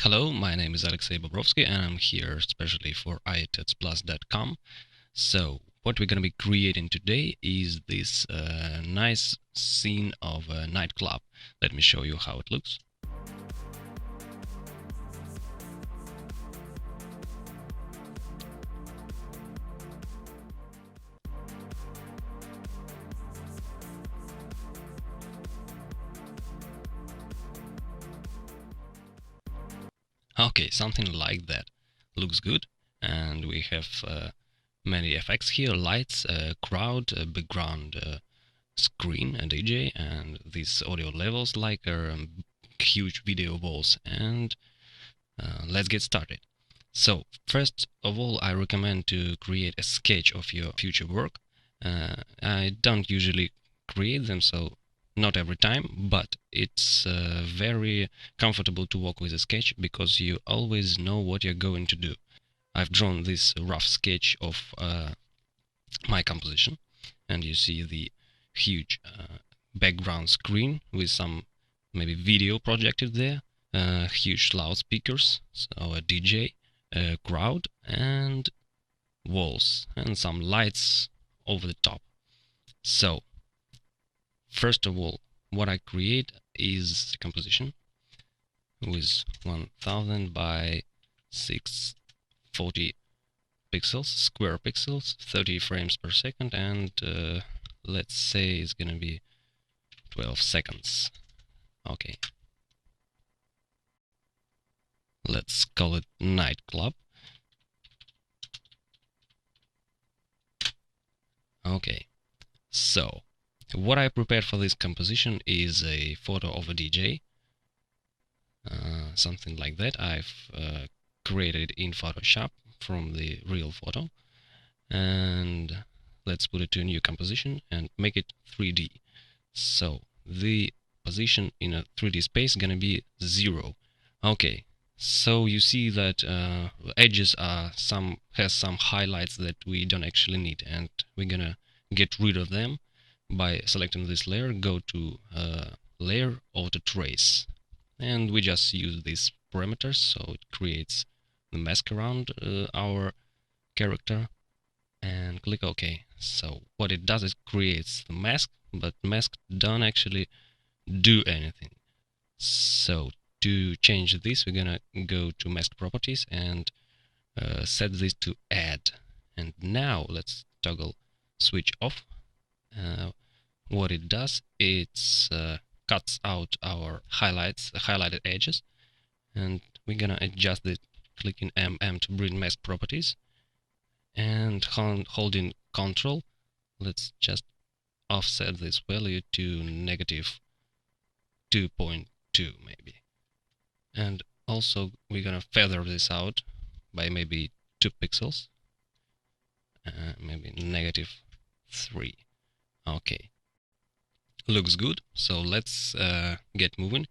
Hello, my name is Alexey Bobrovsky and I'm here especially for iTutsplus.com. So what we're going to be creating today is this nice scene of a nightclub. Let me show you how it looks. Okay, something like that. Looks good. And we have many effects here, lights, crowd, background screen, a DJ, and these audio levels like huge video walls. And let's get started. So first of all, I recommend to create a sketch of your future work. I don't usually create them, so not every time, but it's very comfortable to work with a sketch because you always know what you're going to do. I've drawn this rough sketch of my composition, and you see the huge background screen with some maybe video projected there, huge loudspeakers, so a DJ, a crowd, and walls, and some lights over the top. So first of all, what I create is a composition with 1000 by 640 pixels, square pixels, 30 frames per second, and let's say it's gonna be 12 seconds. Okay. Let's call it nightclub. Okay. So what I prepared for this composition is a photo of a DJ, something like that. I've created in Photoshop from the real photo, and let's put it to a new composition and make it 3D. So the position in a 3D space is gonna be 0. Okay, so you see that edges has some highlights that we don't actually need, and we're gonna get rid of them by selecting this layer. Go to layer, auto trace, and we just use these parameters, so it creates the mask around our character, and click OK. So what it does is creates the mask, but mask don't actually do anything. So to change this, we're gonna go to mask properties and set this to add. And now let's toggle switch off. What it does, it's cuts out our highlighted edges, and we're gonna adjust it clicking MM to bring mask properties, and holding Control, let's just offset this value to negative 2.2 maybe. And also we're gonna feather this out by maybe 2 pixels, maybe negative 3. Okay, looks good. So let's get moving.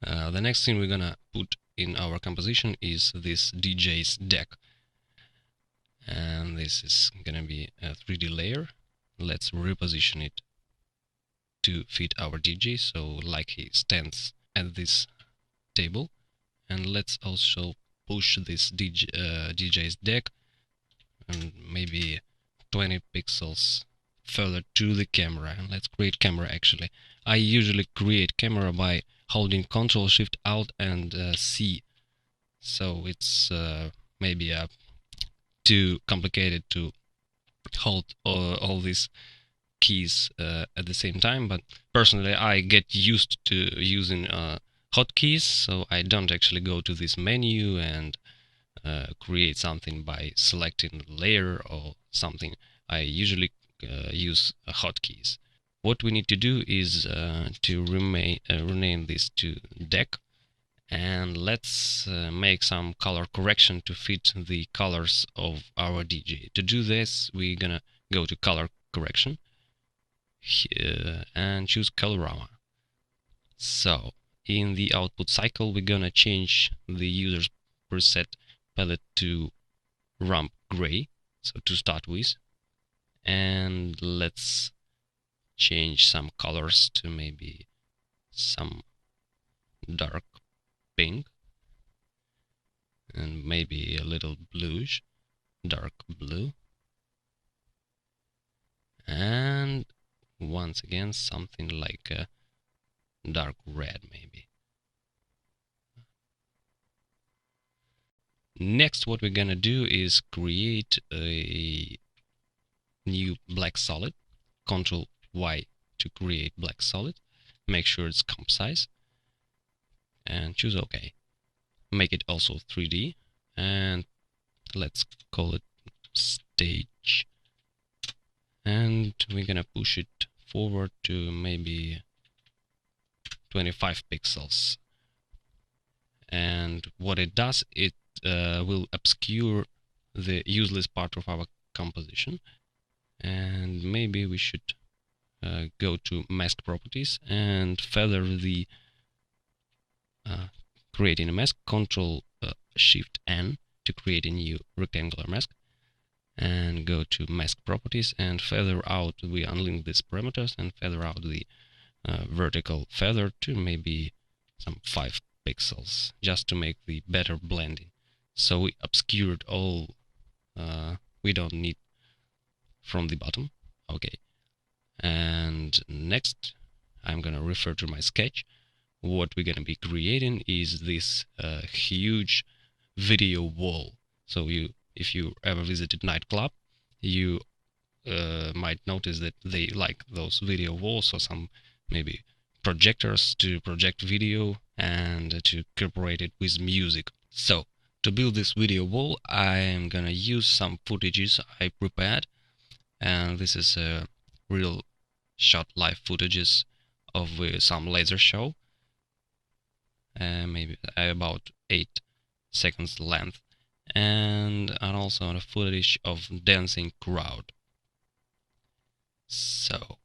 The next thing we're gonna put in our composition is this DJ's deck, and this is gonna be a 3D layer. Let's reposition it to fit our DJ, so like he stands at this table. And let's also push this DJ's deck and maybe 20 pixels further to the camera, and let's create camera. Actually, I usually create camera by holding Ctrl Shift Alt and C, so it's maybe too complicated to hold all these keys at the same time, but personally I get used to using hotkeys, so I don't actually go to this menu and create something by selecting a layer or something. I usually use hotkeys. What we need to do is to rename this to deck, and let's make some color correction to fit the colors of our DJ. To do this, we're gonna go to color correction here and choose Colorama. So in the output cycle, we're gonna change the user's preset palette to rump gray, so to start with, and let's change some colors to maybe some dark pink, and maybe a little bluish, dark blue, and once again something like a dark red maybe. Next, what we're gonna do is create a new black solid. Ctrl Y to create black solid. Make sure it's comp size and choose OK. Make it also 3D and let's call it stage. And we're gonna push it forward to maybe 25 pixels. And what it does, it will obscure the useless part of our composition. And maybe we should go to mask properties and feather the creating a mask. Control Shift N to create a new rectangular mask, and go to mask properties and feather out. We unlink these parameters and feather out the vertical feather to maybe some 5 pixels, just to make the better blending. So we obscured all we don't need from the bottom. Okay. And next, I'm gonna refer to my sketch. What we're gonna be creating is this huge video wall. So if you ever visited nightclub, you might notice that they like those video walls, or some maybe projectors to project video and to incorporate it with music. So to build this video wall, I'm gonna use some footages I prepared, and this is a real shot live footages of some laser show, maybe about 8 seconds length, and also the footage of dancing crowd. So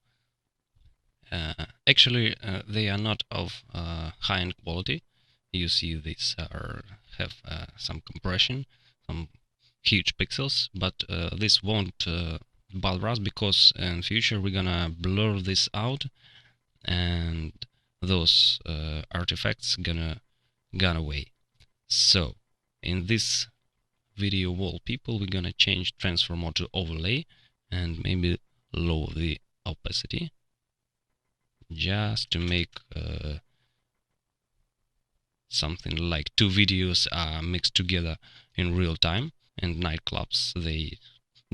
actually they are not of high-end quality. You see these have some compression, some huge pixels, but this won't bother us, because in future we're gonna blur this out and those artifacts gone away. So in this video wall people, we're gonna change transform mode to overlay and maybe lower the opacity, just to make something like 2 videos are mixed together in real time. And nightclubs, they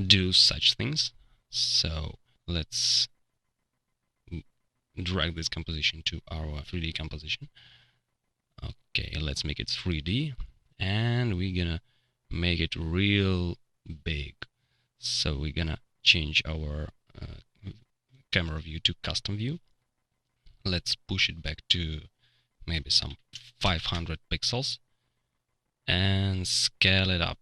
do such things. So let's drag this composition to our 3D composition. Okay, let's make it 3D, and we're gonna make it real big. So we're gonna change our camera view to custom view. Let's push it back to maybe some 500 pixels and scale it up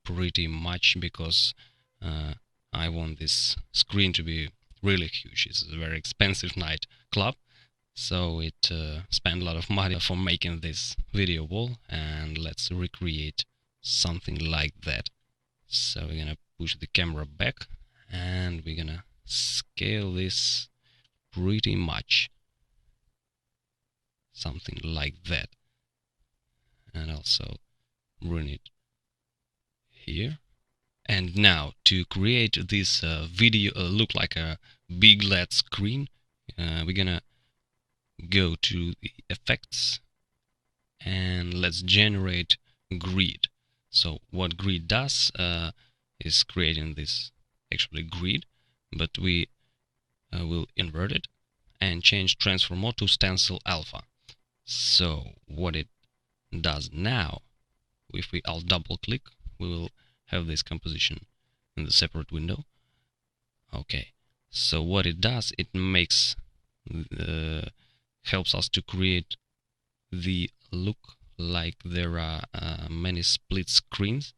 pretty much, because I want this screen to be really huge. It's a very expensive night club, so it spent a lot of money for making this video wall, and let's recreate something like that. So we're gonna push the camera back and we're gonna scale this pretty much, something like that, and also bring it here. And now to create this video look like a big LED screen, we're gonna go to the effects and let's generate grid. So what grid does is creating this actually grid, but we will invert it and change transform mode to stencil alpha. So what it does now, if we alt double click, we will have this composition in the separate window. Okay, so what it does, it makes helps us to create the look like there are many split screens,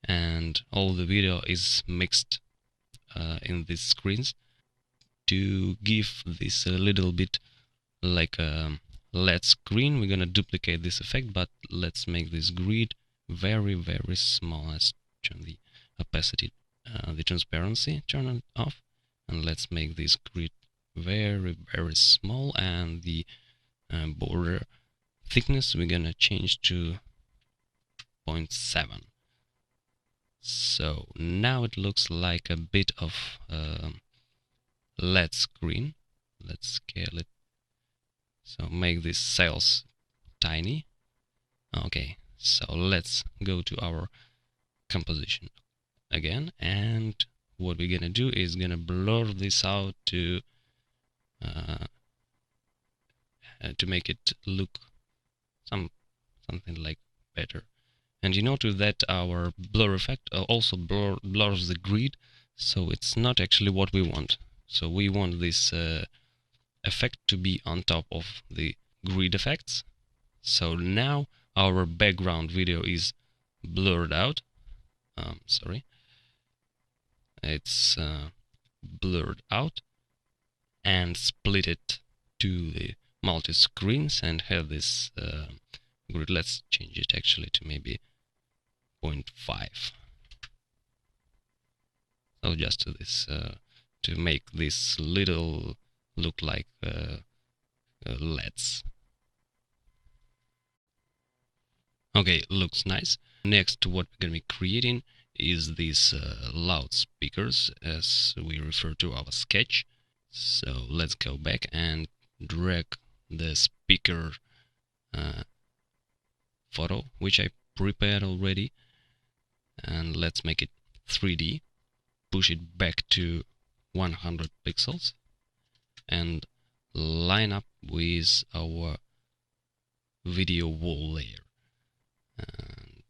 and all the video is mixed in these screens. To give this a little bit like a LED screen, we're gonna duplicate this effect, but let's make this grid very small. Let's turn the opacity, the transparency, turn it off, and let's make this grid very small, and the border thickness we're gonna change to 0.7. So now it looks like a bit of LED screen. Let's scale it. So make these cells tiny. Okay, so let's go to our composition again, and what we're gonna do is gonna blur this out to make it look something like better. And you notice that our blur effect also blurs the grid, so it's not actually what we want. So we want this effect to be on top of the grid effects. So now our background video is blurred out. Sorry, it's blurred out and split it to the multi screens and have this grid. Let's change it actually to maybe 0.5. So just to this to make this little look like LEDs. Okay, looks nice. Next, what we're gonna be creating is these loudspeakers, as we refer to our sketch. So let's go back and drag the speaker photo, which I prepared already, and let's make it 3D. Push it back to 100 pixels and line up with our video wall layer, and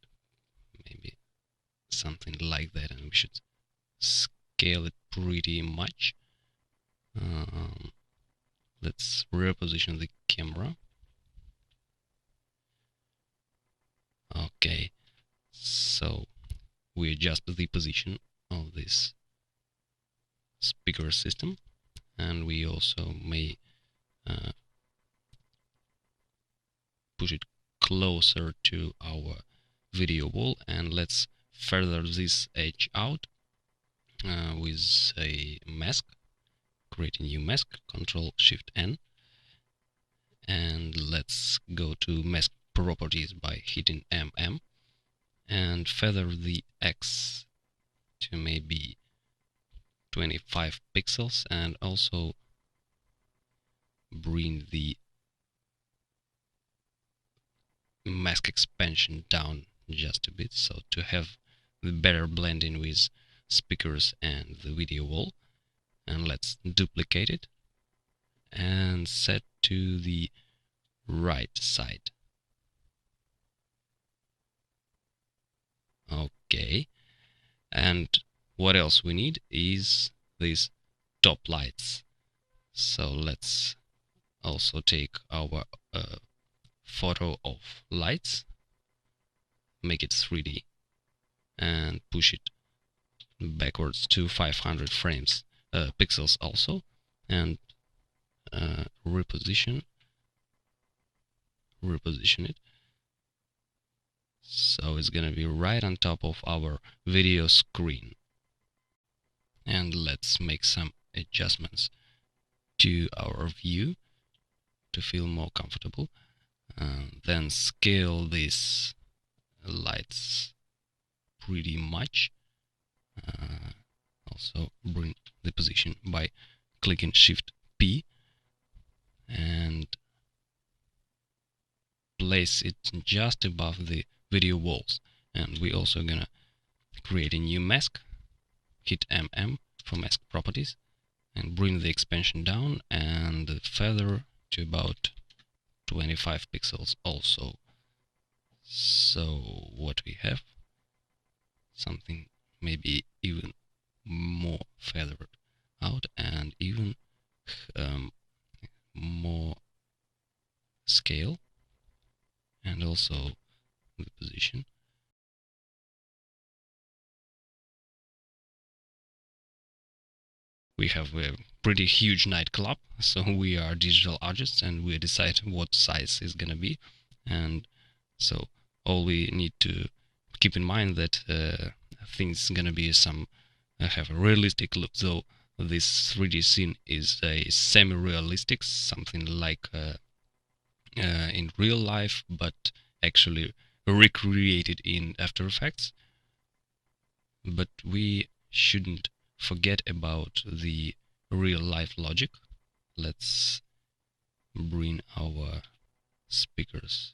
maybe something like that, and we should scale it pretty much. Let's reposition the camera. Okay, so we adjust the position of this speaker system, and we also may push it closer to our video wall, and let's further this edge out with a mask. Create a new mask, Ctrl-Shift-N, and let's go to mask properties by hitting MM and feather the X to maybe 25 pixels, and also bring the mask expansion down just a bit, so to have the better blending with speakers and the video wall. And let's duplicate it and set to the right side. Okay, and what else we need is these top lights. So let's also take our photo of lights, make it 3D, and push it backwards to 500 frames pixels also, and reposition it, so it's gonna be right on top of our video screen. And let's make some adjustments to our view to feel more comfortable. Then scale these lights pretty much. Also bring the position by clicking Shift P and place it just above the video walls. And we're also gonna create a new mask, hit MM for mask properties, and bring the expansion down and the feather to about 25 pixels also. So what we have, something maybe even more feathered out and even more scale, and also the position. We have a pretty huge nightclub, so we are digital artists and we decide what size is gonna be. And so all we need to keep in mind that things gonna be some have a realistic look, though this 3D scene is a semi-realistic, something like in real life, but actually recreate it in After Effects, but we shouldn't forget about the real life logic. Let's bring our speakers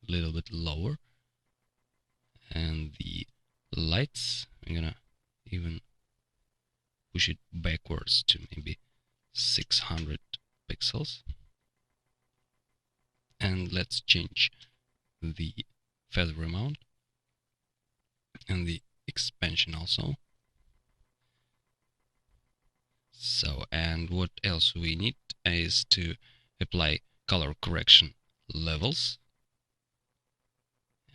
a little bit lower, and the lights, I'm gonna even push it backwards to maybe 600 pixels. And let's change the feather amount and the expansion also. So, and what else we need is to apply color correction levels,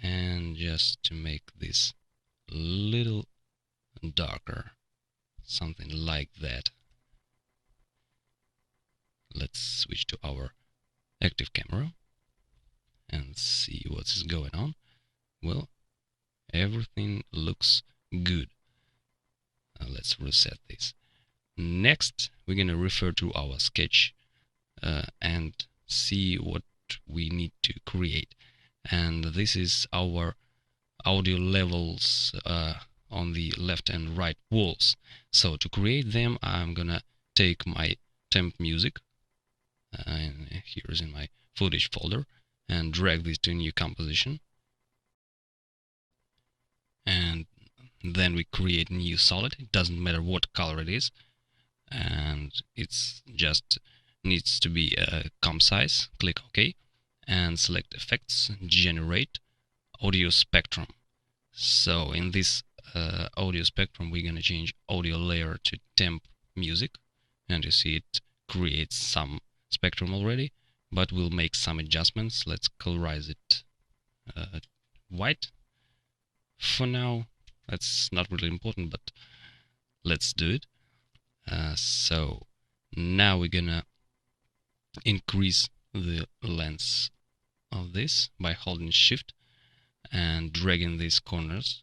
and just to make this a little darker, something like that. Let's switch to our active camera and see what's going on. Well, everything looks good. Let's reset this. Next, we're going to refer to our sketch and see what we need to create. And this is our audio levels on the left and right walls. So to create them, I'm gonna take my temp music, and here is in my footage folder, and drag this to a new composition. And then we create a new solid. It doesn't matter what color it is, and it's just needs to be a comp size. Click OK and select Effects, Generate Audio Spectrum. So in this audio spectrum, we're going to change audio layer to temp music, and you see it creates some spectrum already, but we'll make some adjustments. Let's colorize it white for now. That's not really important, but let's do it. So now we're gonna increase the length of this by holding Shift and dragging these corners,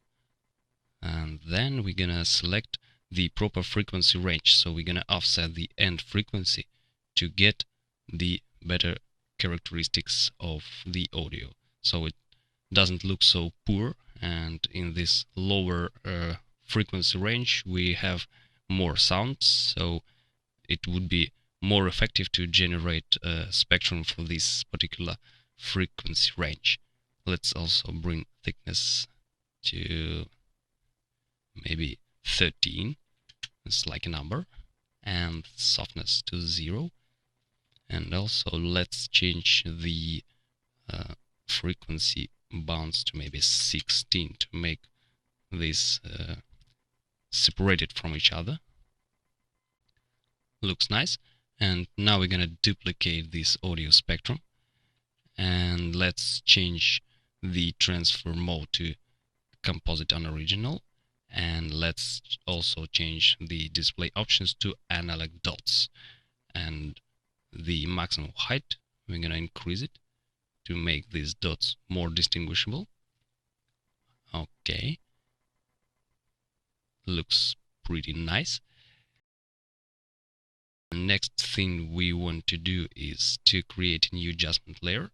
and then we're gonna select the proper frequency range. So we're gonna offset the end frequency to get the better characteristics of the audio, so it doesn't look so poor. And in this lower frequency range we have more sounds, so it would be more effective to generate a spectrum for this particular frequency range. Let's also bring thickness to maybe 13, it's like a number, and softness to 0. And also let's change the frequency bounds to maybe 16 to make this separated from each other. Looks nice. And now we're gonna duplicate this audio spectrum, and let's change the transfer mode to composite on original, and let's also change the display options to analog dots, and the maximum height we're gonna increase it to make these dots more distinguishable. Okay, looks pretty nice. The next thing we want to do is to create a new adjustment layer,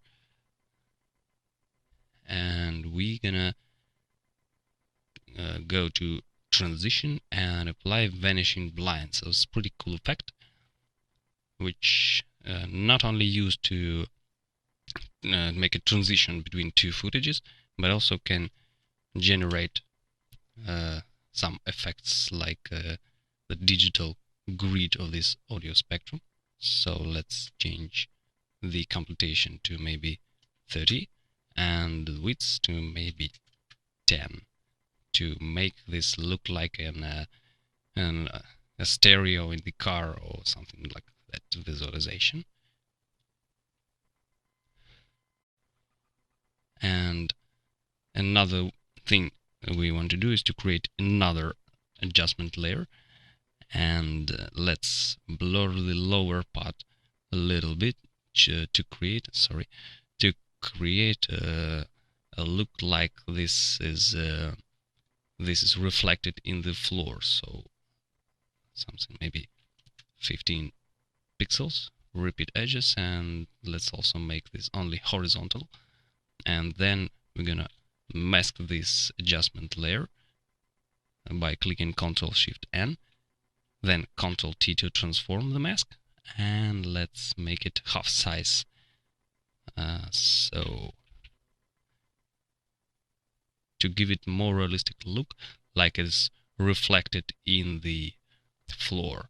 and we're gonna go to transition and apply vanishing blind. So it's a pretty cool effect, which not only used to make a transition between two footages, but also can generate some effects like the digital grid of this audio spectrum. So let's change the computation to maybe 30 and the width to maybe 10 to make this look like a stereo in the car or something like that visualization. And another thing we want to do is to create another adjustment layer, and let's blur the lower part a little bit to create a look like this is reflected in the floor. So something maybe 15 pixels, repeat edges, and let's also make this only horizontal. And then we're gonna mask this adjustment layer by clicking Ctrl-Shift-N, then Ctrl-T to transform the mask, and let's make it half size. So to give it more realistic look, like it's reflected in the floor.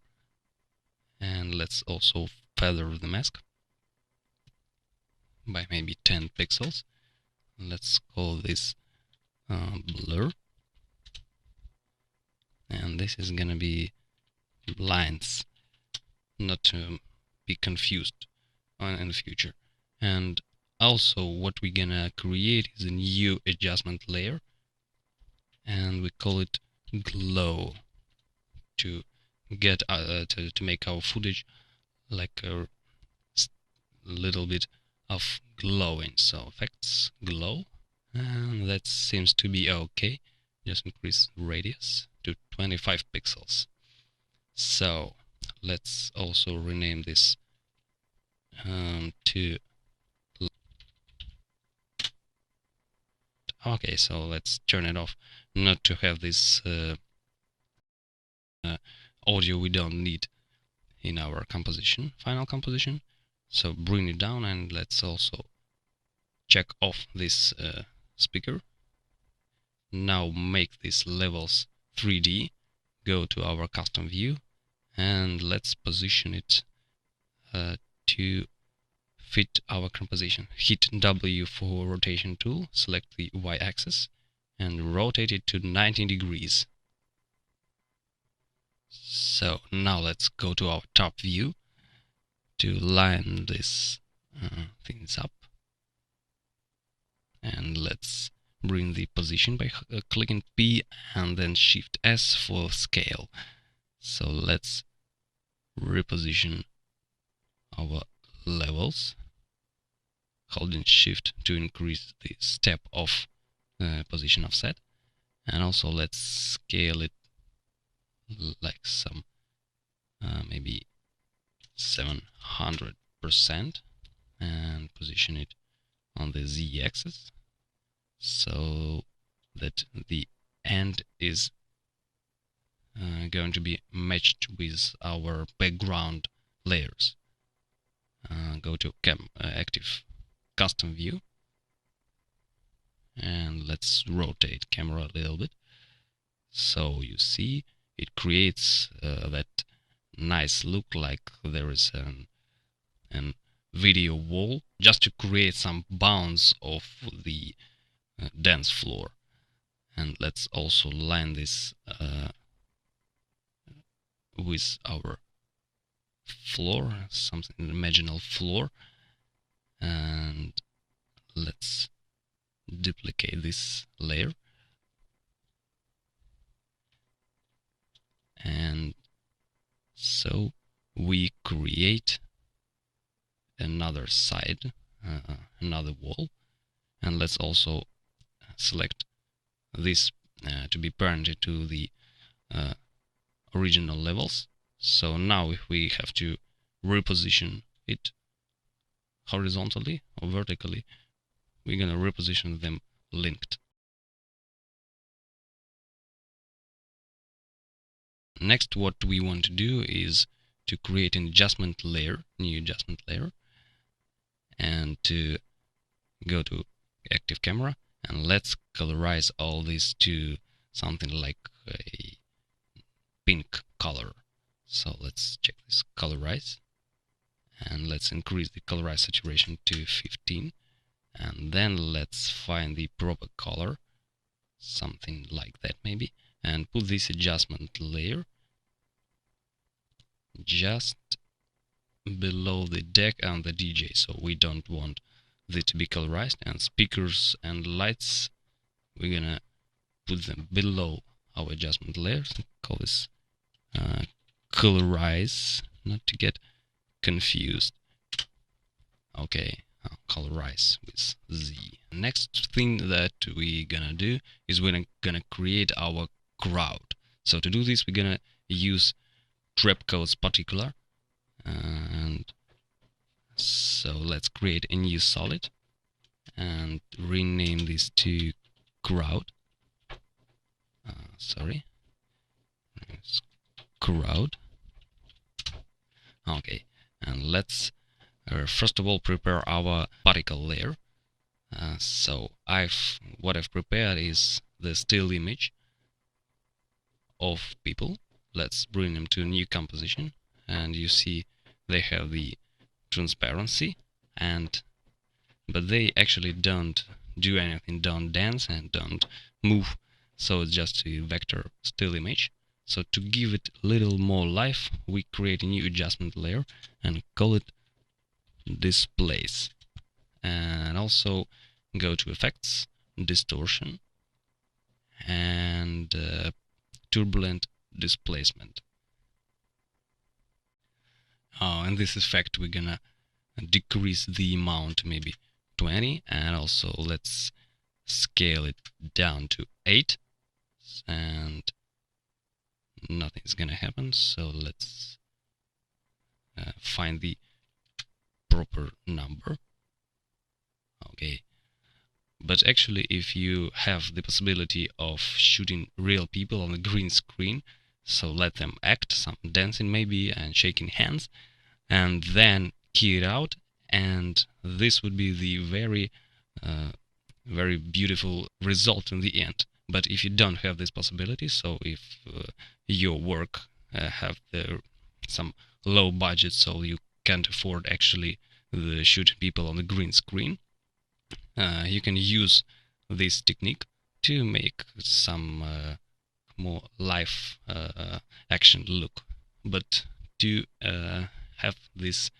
And let's also feather the mask by maybe 10 pixels. Let's call this blur, and this is gonna be lines, not to be confused in the future. And also what we're gonna create is a new adjustment layer, and we call it glow, to get to make our footage like a little bit of glowing. So effects, glow, and that seems to be okay. Just increase radius to 25 pixels. So let's also rename this to okay, so let's turn it off, not to have this audio we don't need in our composition, final composition. So bring it down, and let's also check off this speaker. Now make these levels 3D, go to our custom view, and let's position it to fit our composition. Hit W for rotation tool, select the Y-axis, and rotate it to 90 degrees. So now let's go to our top view to line this things up, and let's bring the position by clicking P and then Shift S for scale. So let's reposition our levels, holding Shift to increase the step of position offset, and also let's scale it like some maybe 700%, and position it on the Z-axis so that the end is going to be matched with our background layers. Go to active custom view, and let's rotate camera a little bit, so you see it creates that nice look, like there is an video wall, just to create some bounds of the dance floor. And let's also line this with our floor, something imaginal floor, and let's duplicate this layer, and so we create another side, another wall. And let's also select this to be parented to the original levels. So now if we have to reposition it horizontally or vertically, we're gonna reposition them linked. Next, what we want to do is to create an adjustment layer, new adjustment layer, and to go to active camera, and let's colorize all this to something like a pink color. So let's check this colorize, and let's increase the colorize saturation to 15, and then let's find the proper color, something like that maybe, and put this adjustment layer just below the deck and the DJ, so we don't want it to be colorized. And speakers and lights, we're gonna put them below our adjustment layers. Call this colorize, not to get confused. Okay, colorize with Z. Next thing that we're gonna do is we're gonna create our crowd. So to do this, we're gonna use trapcodes particular, and so let's create a new solid, and rename this to crowd. Sorry, it's crowd. Okay, and let's first of all prepare our particle layer. So what I've prepared is the still image of people. Let's bring them to a new composition, and you see they have the transparency, but they actually don't do anything, don't dance and don't move, so it's just a vector still image. So to give it a little more life, we create a new adjustment layer and call it displace, and also go to effects, distortion, and turbulent displacement. In this effect we're gonna decrease the amount maybe 20, and also let's scale it down to 8, and nothing's gonna happen. So let's find the proper number. Okay, but actually if you have the possibility of shooting real people on the green screen, so let them act, some dancing maybe and shaking hands, and then key it out, and this would be the very beautiful result in the end. But if you don't have this possibility, so if your work have some low budget, so you can't afford actually the shooting people on the green screen, you can use this technique to make some more live action look. But to have this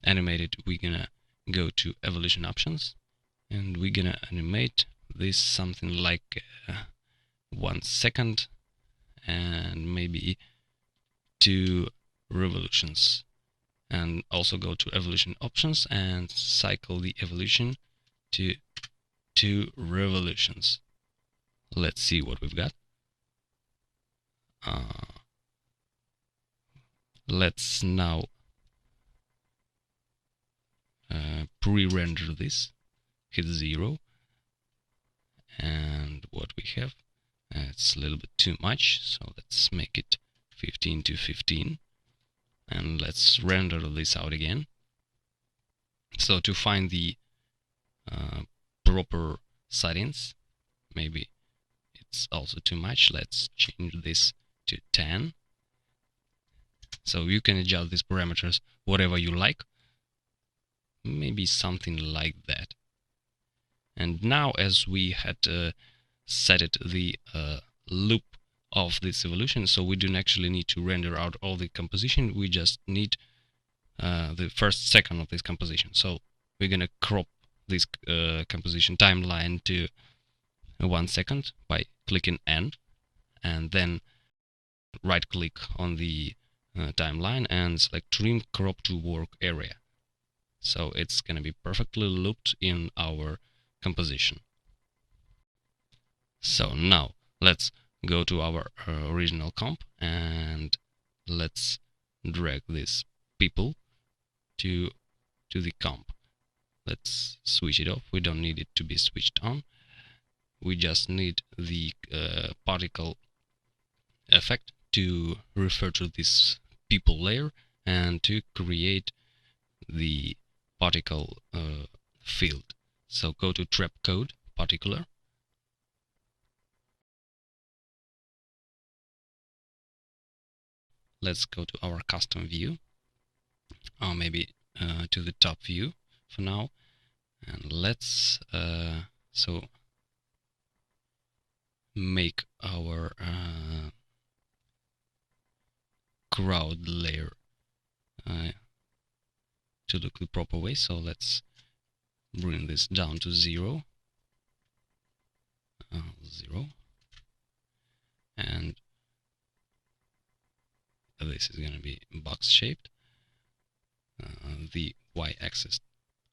animated, we're gonna go to evolution options, and we're gonna animate this something like 1 second and maybe 2 revolutions, and also go to evolution options and cycle the evolution to 2 revolutions. Let's see what we've got. Let's now pre-render this, hit 0, and what we have, it's a little bit too much, so let's make it 15 to 15, and let's render this out again. So to find the proper settings, maybe it's also too much, let's change this to 10. So you can adjust these parameters whatever you like, maybe something like that. And now, as we had set it the loop of this evolution, so we don't actually need to render out all the composition, we just need the first second of this composition. So we're gonna crop this composition timeline to 1 second by clicking N, and then right click on the timeline and select trim crop to work area. So it's gonna be perfectly looped in our composition. So now let's go to our original comp and let's drag this people to the comp. Let's switch it off. We don't need it to be switched on. We just need the particle effect to refer to this people layer and to create the particle field. So go to trap code particular. Let's go to our custom view, or maybe to the top view for now, and let's so make our crowd layer to look the proper way. So let's bring this down to 0, 0, and this is going to be box shaped. The y-axis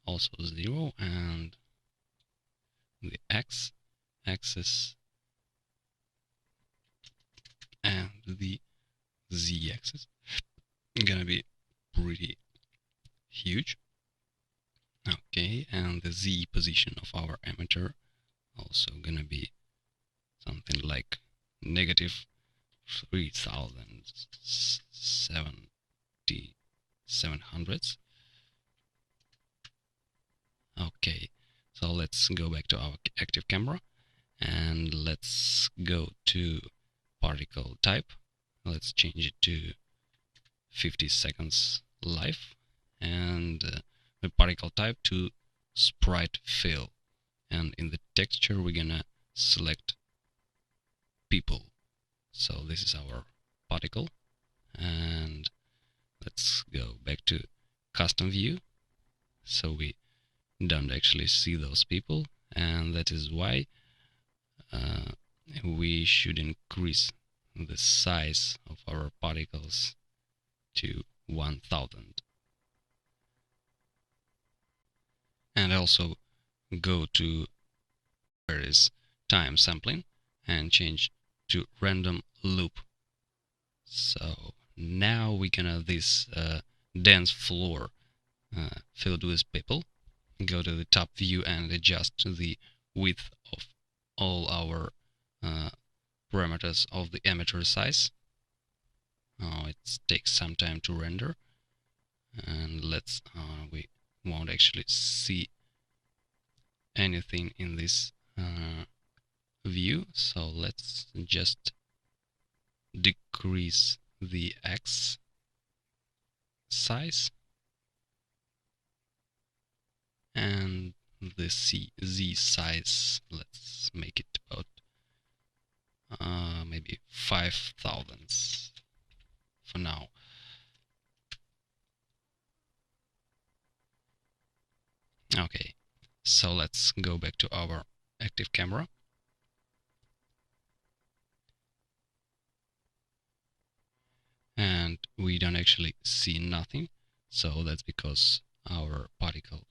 also 0, and the x-axis and the z-axis gonna be pretty huge. Okay, and the Z position of our emitter also gonna be something like negative 3,700. Okay, so let's go back to our active camera and let's go to particle type. Let's change it to 50 seconds live, and the particle type to sprite fill, and in the texture we're gonna select people. So this is our particle, and let's go back to custom view. So we don't actually see those people, and that is why we should increase the size of our particles to 1000. And also go to where is time sampling and change to random loop. So now we can have this dance floor filled with people. Go to the top view and adjust the width of all our parameters of the emitter size. It takes some time to render, and we won't actually see anything in this view, so let's just decrease the X size and the Z size. Let's make it about maybe 5,000 for now. Okay, so let's go back to our active camera. And we don't actually see nothing, so that's because our particle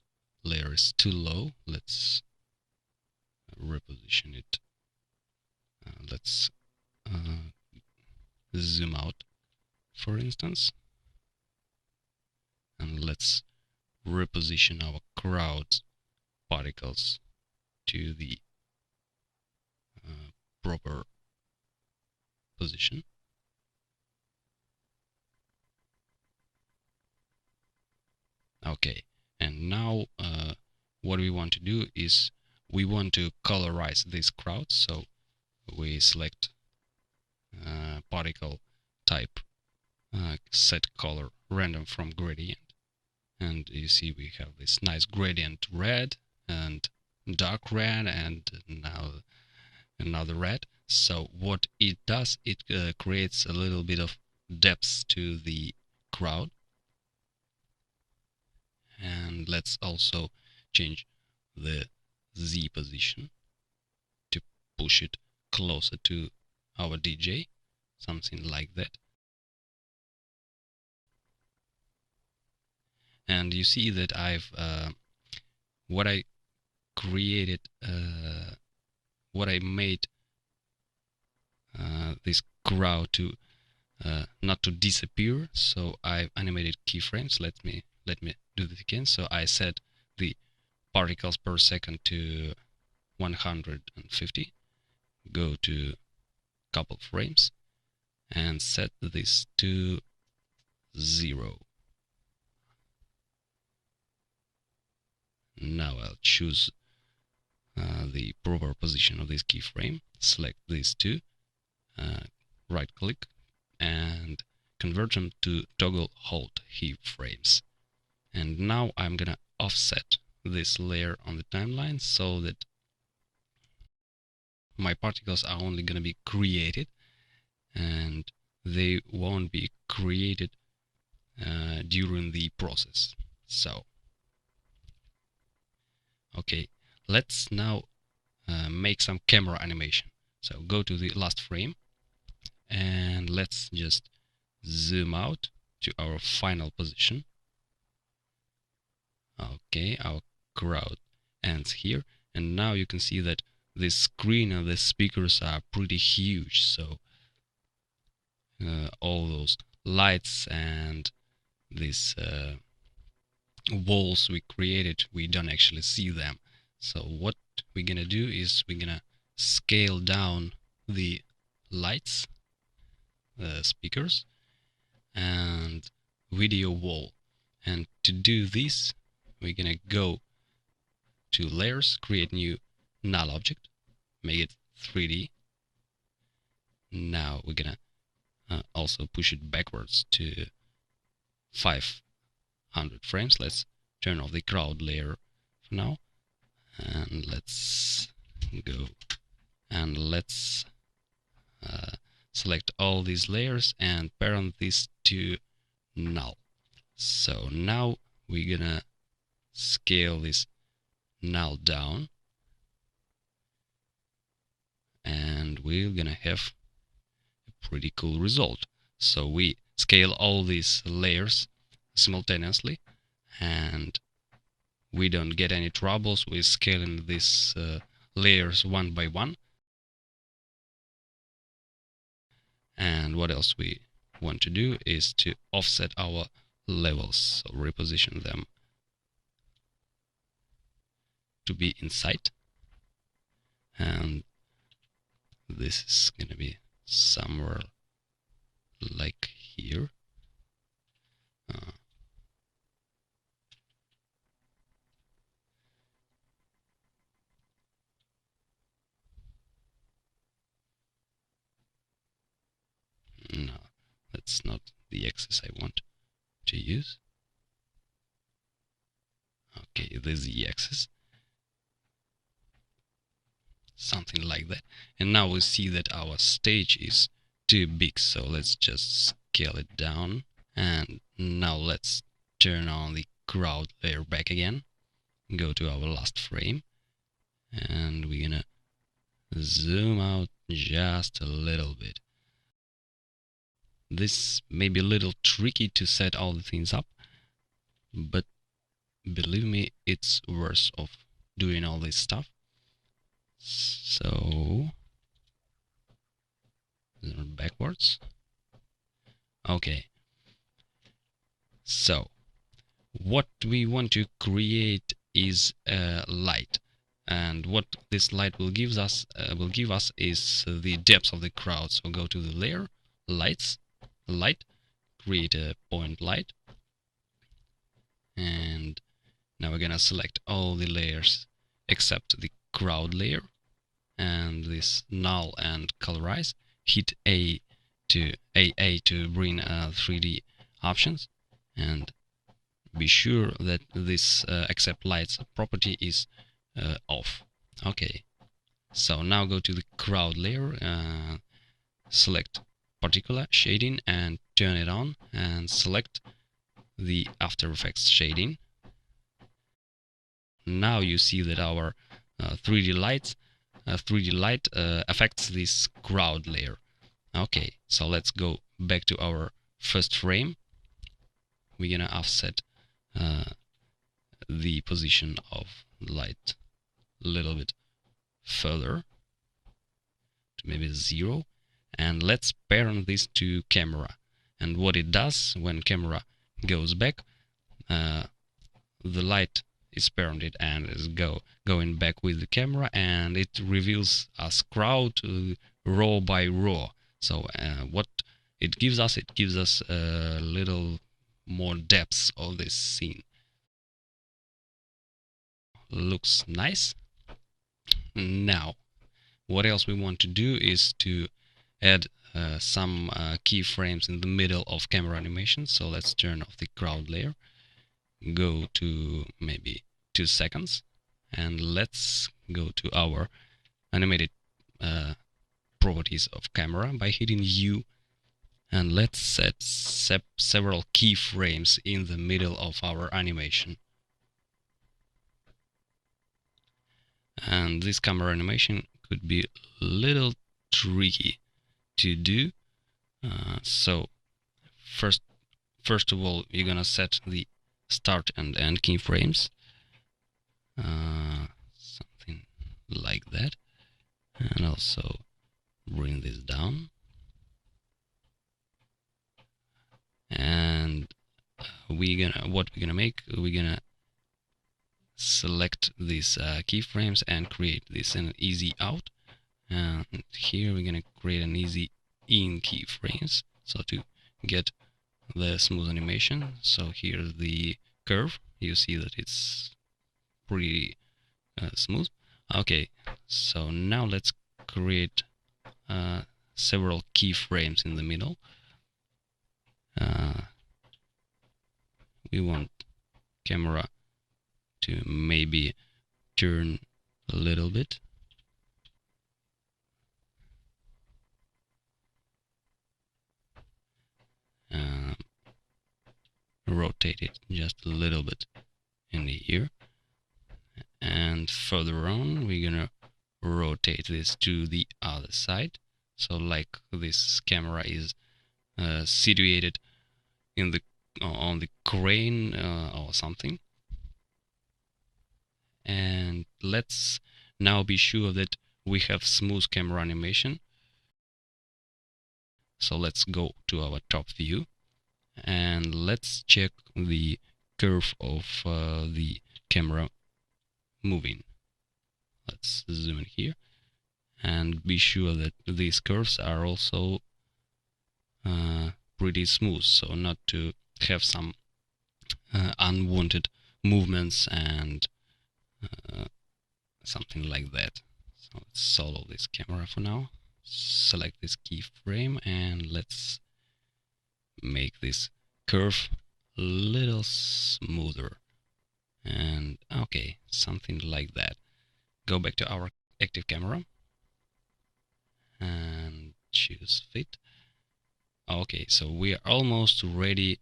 layer is too low. Let's reposition it. Let's zoom out, for instance, and let's reposition our crowd particles to the proper position. Okay, and now what we want to do is we want to colorize this crowd, so we select particle type, set color random from gradient, and you see we have this nice gradient red and dark red and now another red. So what it does, it creates a little bit of depth to the crowd. And let's also change the Z position to push it closer to our DJ, something like that. And you see that I've what I created, what I made this crowd to not to disappear. So I've animated keyframes. Let me do this again. So I set the particles per second to 150. Go to couple frames and set this to 0. Now I'll choose the proper position of this keyframe, select these two, right click and convert them to toggle hold keyframes. And now I'm gonna offset this layer on the timeline so that my particles are only gonna be created and they won't be created during the process. So okay, let's now make some camera animation. So go to the last frame and let's just zoom out to our final position. Okay, our crowd ends here, and now you can see that this screen and the speakers are pretty huge, so all those lights and this walls we created, we don't actually see them. So what we're gonna do is we're gonna scale down the lights, speakers, and video wall. And to do this, we're gonna go to layers, create new null object, make it 3D. Now we're gonna also push it backwards to 500 frames. Let's turn off the crowd layer for now, and let's go and let's select all these layers and parent this to null. So now we're gonna scale this null down, and we're gonna have a pretty cool result. So we scale all these layers simultaneously, and we don't get any troubles with scaling these layers one by one. And what else we want to do is to offset our levels, so reposition them to be inside, and this is gonna be somewhere like here. No, that's not the axis I want to use. Okay, this is the axis. Something like that. And now we see that our stage is too big, so let's just scale it down. And now let's turn on the crowd layer back again. Go to our last frame, and we're gonna zoom out just a little bit. This may be a little tricky to set all the things up, but believe me, it's worth of doing all this stuff. So backwards. Okay. So what we want to create is a light, and what this light will give us is the depth of the crowd. So go to the layer, lights, light, create a point light, and now we're gonna select all the layers except the crowd layer, and this null and colorize. Hit A to bring 3D options, and be sure that this accept lights property is off. Okay, so now go to the crowd layer, select particular shading and turn it on, and select the After Effects shading. Now you see that our 3D light affects this crowd layer. Okay, so let's go back to our first frame. We're gonna offset the position of light a little bit further to maybe 0, and let's parent this to camera. And what it does when camera goes back, the light is parented and is going back with the camera, and it reveals us crowd row by row. So what it gives us a little more depth of this scene. Looks nice. Now what else we want to do is to add some keyframes in the middle of camera animation. So let's turn off the crowd layer, go to maybe 2 seconds, and let's go to our animated properties of camera by hitting U, and let's set several keyframes in the middle of our animation. And this camera animation could be a little tricky to do. So first of all, you're gonna set the start and end keyframes, something like that, and also bring this down. And what we're gonna make, we're gonna select these keyframes and create this in an easy out, and here we're gonna create an easy in keyframes, so to get the smooth animation. So here's the curve, you see that it's pretty smooth. Okay, so now let's create several keyframes in the middle. We want camera to maybe turn a little bit. Rotate it just a little bit in the ear, and further on we're gonna rotate this to the other side, so like this camera is situated in the on the crane or something. And let's now be sure that we have smooth camera animation. So let's go to our top view and let's check the curve of the camera moving. Let's zoom in here and be sure that these curves are also pretty smooth, so not to have some unwanted movements and something like that. So let's solo this camera for now, select this keyframe, and let's make this curve a little smoother. And okay, something like that. Go back to our active camera and choose fit. Okay, so we are almost ready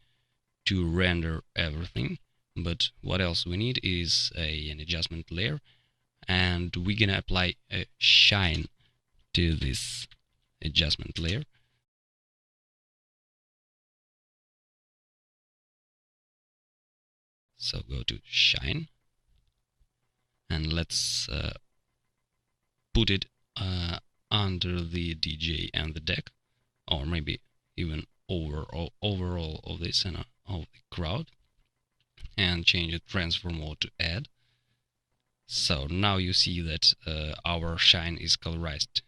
to render everything, but what else we need is an adjustment layer, and we're gonna apply a shine to this adjustment layer. So go to shine and let's put it under the DJ and the deck, or maybe even overall of this and of the crowd, and change the transform mode to add. So now you see that our shine is colorized,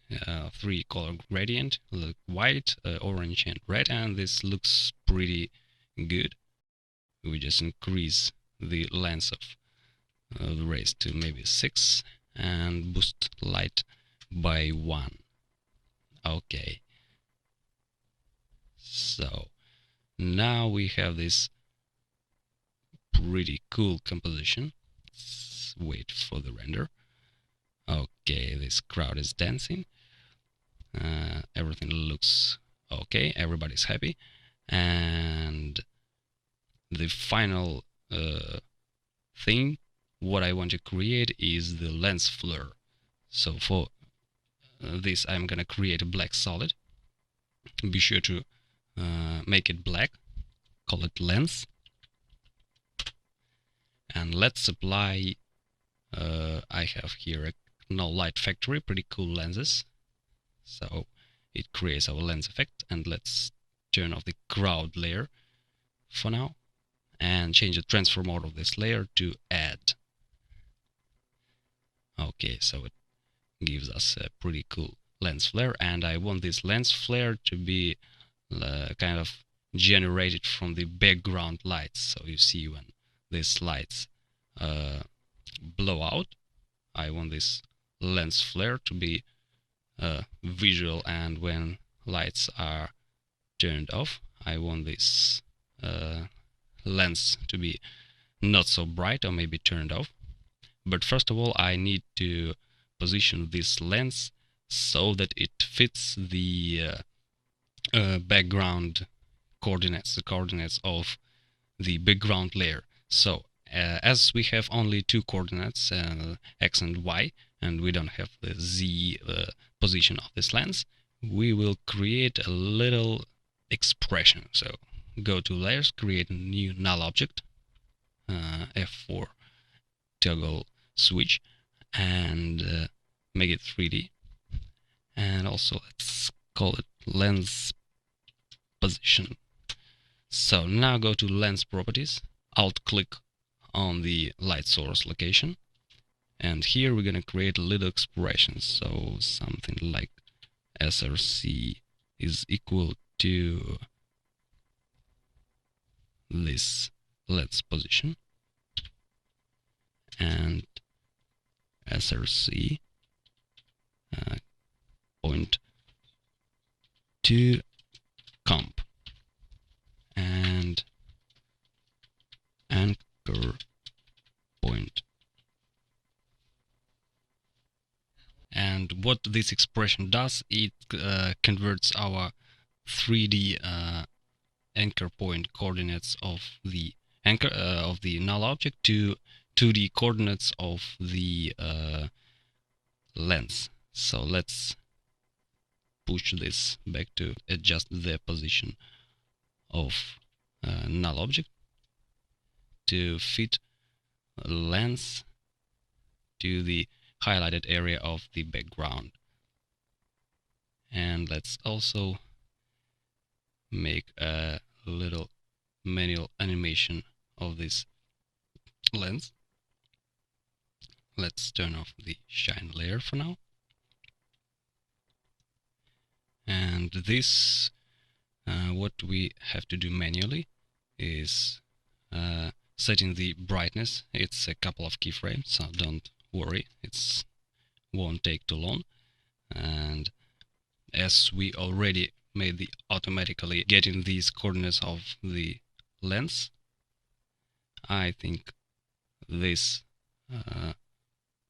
3 color gradient, like white, orange and red, and this looks pretty good. We just increase the length of the rays to maybe 6 and boost light by 1. Okay, so now we have this pretty cool composition. Let's wait for the render. Okay, this crowd is dancing. Everything looks okay, everybody's happy, and the final thing what I want to create is the lens flare. So for this I'm gonna create a black solid. Be sure to make it black, call it lens, and let's apply I have here a no light factory, pretty cool lenses, so it creates our lens effect. And let's turn off the crowd layer for now and change the transform mode of this layer to add. Okay, so it gives us a pretty cool lens flare, and I want this lens flare to be kind of generated from the background lights. So you see when these lights blow out, I want this lens flare to be visual, and when lights are turned off, I want this lens to be not so bright or maybe turned off. But first of all, I need to position this lens so that it fits the background coordinates, the coordinates of the background layer. So as we have only 2 coordinates, x and y, and we don't have the z position of this lens, we will create a little expression. So go to layers, create a new null object, F4 toggle switch, and make it 3D. And also let's call it lens position. So now go to lens properties, alt click on the light source location, and here we're gonna create a little expression. So something like SRC is equal to this lens position, and SRC point to comp, and anchor point. And what this expression does, it converts our 3D anchor point coordinates of the anchor of the null object to 2D coordinates of the lens. So let's push this back to adjust the position of null object to fit lens to the highlighted area of the background. And let's also make a little manual animation of this lens. Let's turn off the shine layer for now. And this, what we have to do manually is setting the brightness. It's a couple of keyframes, so don't worry, it won't take too long. And as we already made the automatically getting these coordinates of the lens, I think this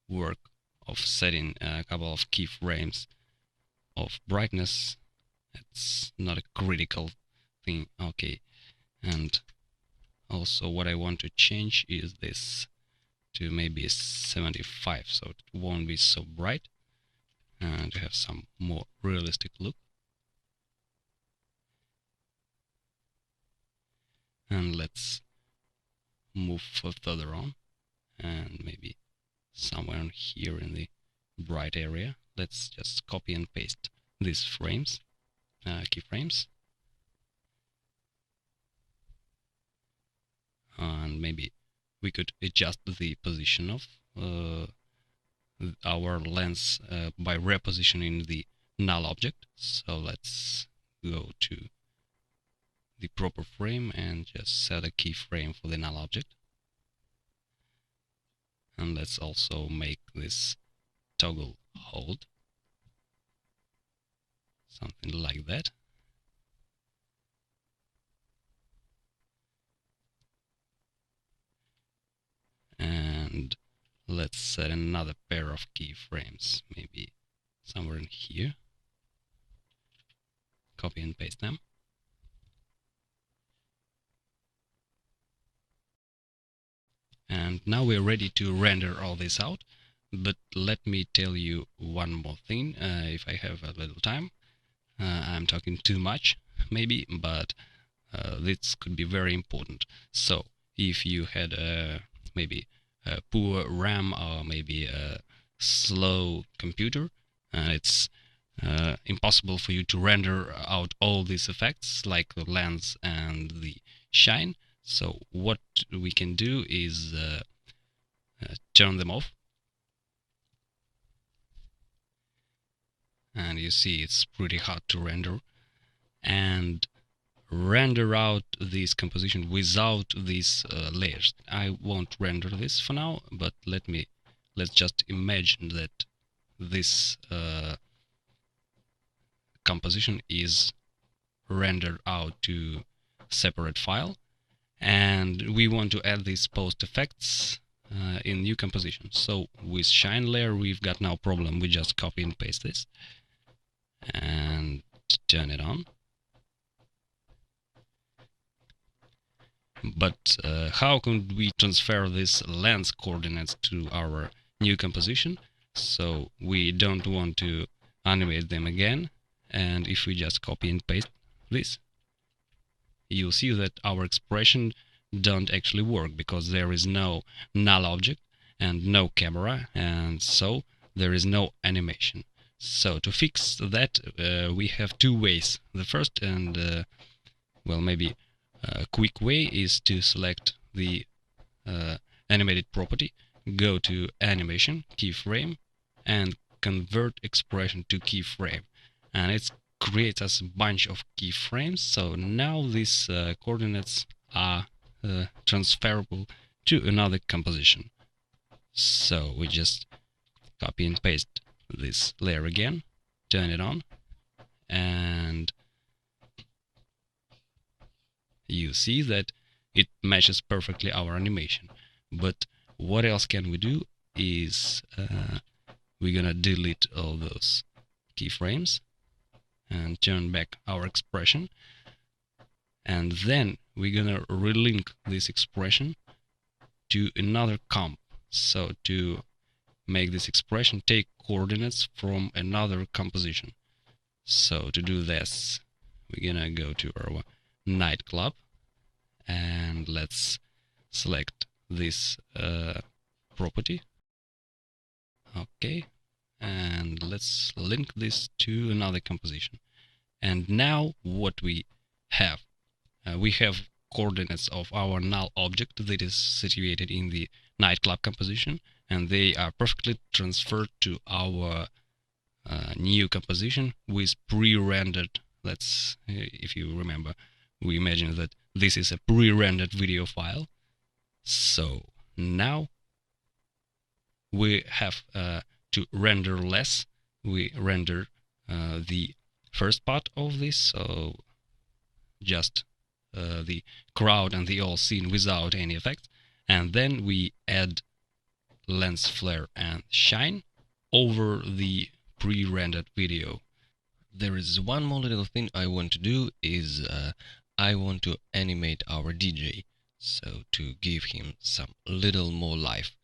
work of setting a couple of keyframes of brightness, it's not a critical thing. Okay, and also what I want to change is this to maybe 75, so it won't be so bright and to have some more realistic look. And let's move further on, and maybe somewhere here in the bright area, let's just copy and paste these frames, keyframes, and maybe we could adjust the position of our lens by repositioning the null object. So let's go to the proper frame and just set a keyframe for the null object. And let's also make this toggle hold, something like that. And let's set another pair of keyframes, maybe somewhere in here. Copy and paste them. And now we're ready to render all this out. But let me tell you one more thing, if I have a little time. I'm talking too much, maybe, but this could be very important. So if you had maybe a poor RAM or maybe a slow computer, it's impossible for you to render out all these effects like the lens and the shine. So what we can do is turn them off. And you see it's pretty hard to render, and render out this composition without these layers. I won't render this for now, but let's just imagine that this composition is rendered out to separate file, and we want to add these post effects in new composition. So with shine layer we've got no problem, we just copy and paste this and turn it on. But how can we transfer this lens coordinates to our new composition? So we don't want to animate them again, and if we just copy and paste this, you'll see that our expression don't actually work because there is no null object and no camera, and so there is no animation. So to fix that we have two ways. The first, and well, maybe A quick way is to select the animated property, go to animation, keyframe, and convert expression to keyframe. And it creates us a bunch of keyframes. So now these coordinates are transferable to another composition. So we just copy and paste this layer again, turn it on, and you see that it matches perfectly our animation. But what else can we do is we're gonna delete all those keyframes and turn back our expression, and then we're gonna relink this expression to another comp. So to make this expression take coordinates from another composition. So to do this, we're gonna go to our nightclub and let's select this property. Okay, and let's link this to another composition. And now what we have coordinates of our null object that is situated in the nightclub composition, and they are perfectly transferred to our new composition with pre-rendered. Let's, if you remember, we imagine that this is a pre-rendered video file. So now we have to render less. We render the first part of this, so just the crowd and the all scene without any effects, and then we add lens flare and shine over the pre-rendered video. There is one more little thing I want to do is I want to animate our DJ, so to give him some little more life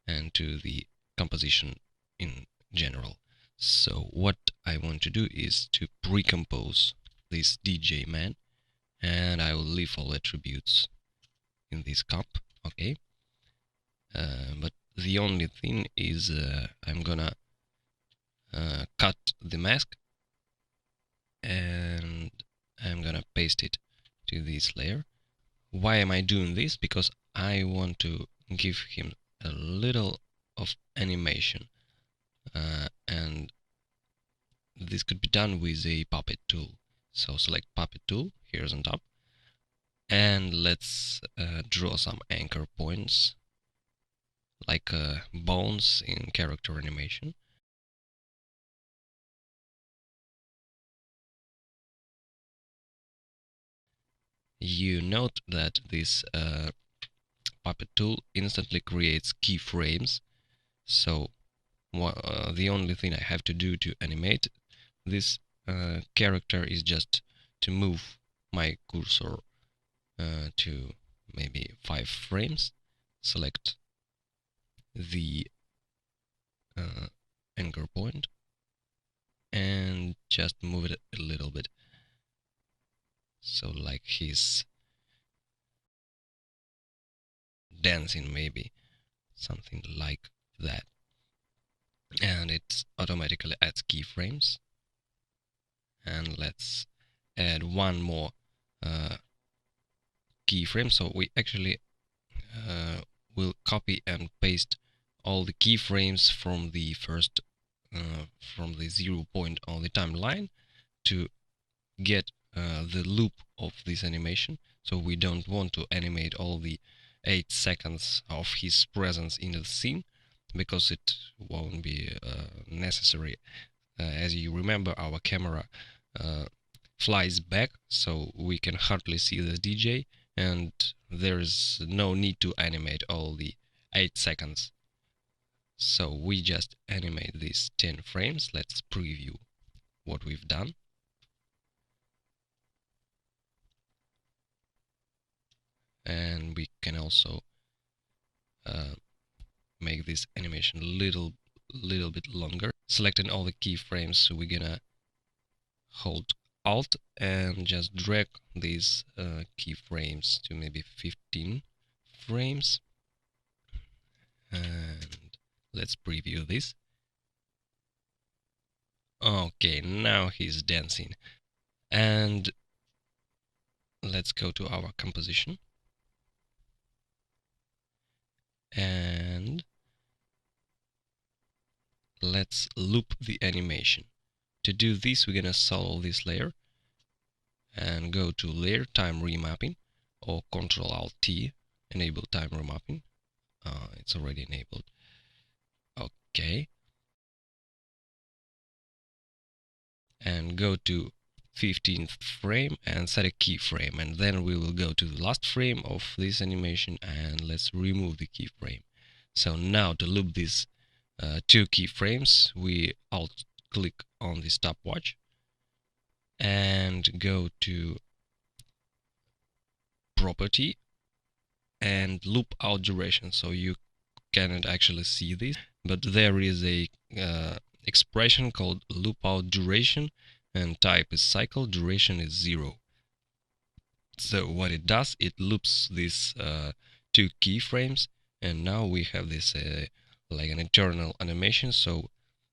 and to the composition in general. So what I want to do is to pre-compose this DJ man, and I will leave all attributes in this comp, okay? But the only thing is I'm gonna cut the mask and I'm gonna paste it to this layer. Why am I doing this? Because I want to give him a little of animation, and this could be done with a puppet tool. So select puppet tool, here's on top, and let's draw some anchor points like bones in character animation. You note that this puppet tool instantly creates keyframes, so the only thing I have to do to animate this character is just to move my cursor to maybe 5 frames, select the anchor point, and just move it a little bit, so like he's dancing, maybe something like that, and it automatically adds keyframes. And let's add one more keyframe. So we actually will copy and paste all the keyframes from the first from the 0 point on the timeline to get the loop of this animation. So we don't want to animate all the 8 seconds of his presence in the scene, because it won't be necessary. As you remember, our camera flies back, so we can hardly see the DJ, and there is no need to animate all the 8 seconds. So we just animate these 10 frames. Let's preview what we've done. And we can also make this animation a little bit longer. Selecting all the keyframes, so we're gonna hold Alt and just drag these keyframes to maybe 15 frames. And let's preview this. Okay, now he's dancing. And let's go to our composition and let's loop the animation. To do this, we're gonna solve this layer and go to layer time remapping or Ctrl Alt T, enable time remapping. It's already enabled. Okay. And go to 15th frame and set a keyframe, and then we will go to the last frame of this animation and let's remove the keyframe. So now to loop these two keyframes, we alt click on the stopwatch and go to property and loop out duration. So you cannot actually see this, but there is a expression called loop out duration, and type is cycle, duration is 0. So what it does, it loops these two keyframes, and now we have this like an eternal animation, so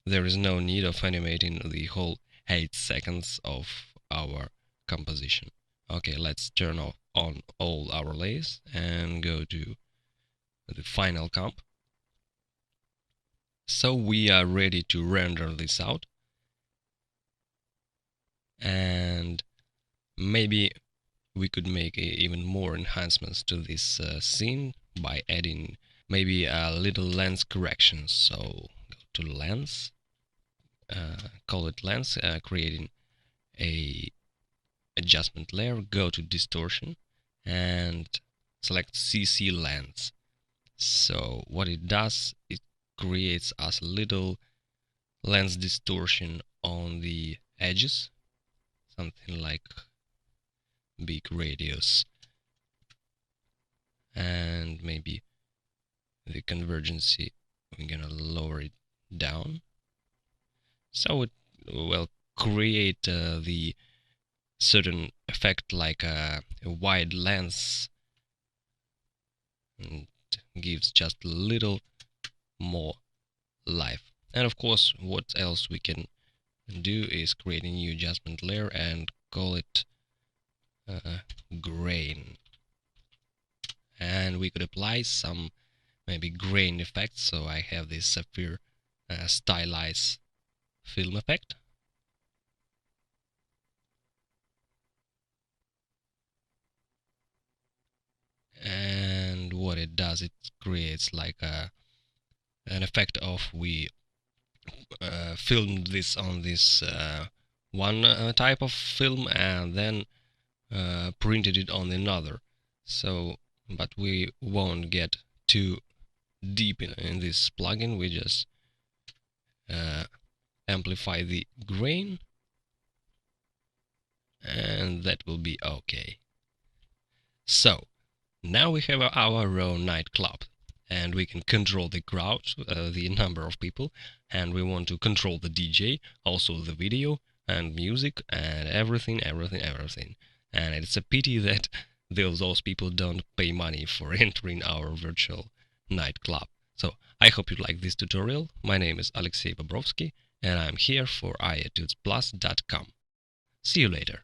there is no need of animating the whole 8 seconds of our composition. Okay, let's turn on all our layers and go to the final comp. So we are ready to render this out, and maybe we could make even more enhancements to this scene by adding maybe a little lens correction. So go to lens, call it lens, creating a adjustment layer, go to distortion and select CC lens. So what it does, it creates us a little lens distortion on the edges, something like big radius, and maybe the convergency, we're gonna lower it down, so it will create the certain effect like a wide lens, and gives just a little more life. And of course, what else we can do is create a new adjustment layer and call it grain, and we could apply some maybe grain effects. So I have this sapphire stylized film effect, and what it does, it creates like an effect of we filmed this on this one type of film and then printed it on another. So but we won't get too deep in this plugin. We just amplify the grain and that will be okay. So now we have our own nightclub, and we can control the crowd, the number of people, and we want to control the DJ, also the video and music and everything. And it's a pity that those people don't pay money for entering our virtual nightclub. So I hope you like this tutorial. My name is Alexey Bobrovsky, and I'm here for iEtudes.com. See you later.